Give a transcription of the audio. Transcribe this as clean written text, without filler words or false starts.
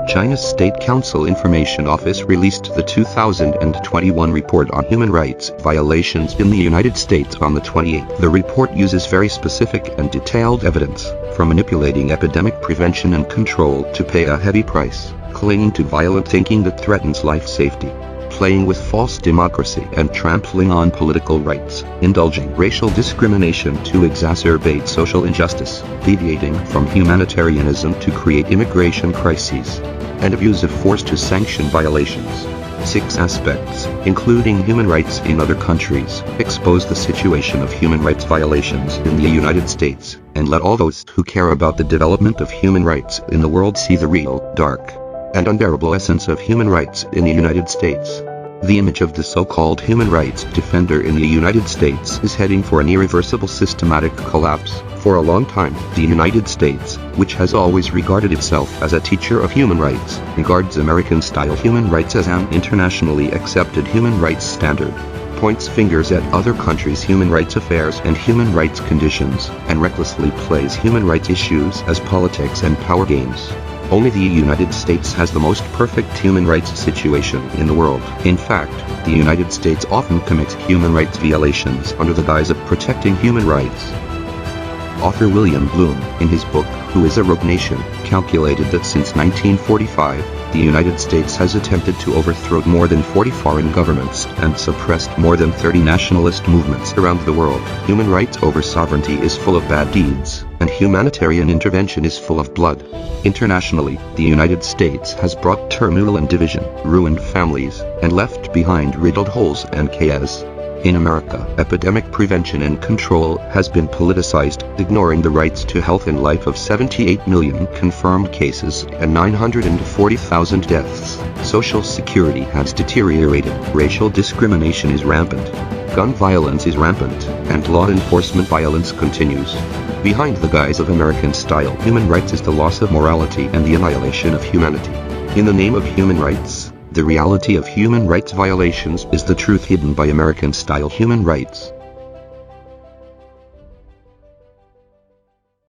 China's State Council Information Office released the 2021 report on human rights violations in the United States on the 28th. The report uses very specific and detailed evidence, from manipulating epidemic prevention and control to pay a heavy price, clinging to violent thinking that threatens life safety, playing with false democracy and trampling on political rights, indulging racial discrimination to exacerbate social injustice, deviating from humanitarianism to create immigration crises, and abuse of force to sanction violations. 6 aspects, including human rights in other countries, expose the situation of human rights violations in the United States, and let all those who care about the development of human rights in the world see the real, dark, and unbearable essence of human rights in the United States. The image of the so-called human rights defender in the United States is heading for an irreversible systematic collapse. For a long time, the United States, which has always regarded itself as a teacher of human rights, regards American-style human rights as an internationally accepted human rights standard, points fingers at other countries' human rights affairs and human rights conditions, and recklessly plays human rights issues as politics and power games. Only the United States has the most perfect human rights situation in the world. In fact, the United States often commits human rights violations under the guise of protecting human rights. Author William Bloom, in his book, Who is a Rogue Nation?, calculated that since 1945, the United States has attempted to overthrow more than 40 foreign governments and suppressed more than 30 nationalist movements around the world. Human rights over sovereignty is full of bad deeds, and humanitarian intervention is full of blood. Internationally, the United States has brought turmoil and division, ruined families, and left behind riddled holes and chaos. In America, epidemic prevention and control has been politicized, ignoring the rights to health and life of 78 million confirmed cases and 940,000 deaths. Social security has deteriorated, racial discrimination is rampant, gun violence is rampant, and law enforcement violence continues. Behind the guise of American-style human rights is the loss of morality and the annihilation of humanity. In the name of human rights, the reality of human rights violations is the truth hidden by American-style human rights.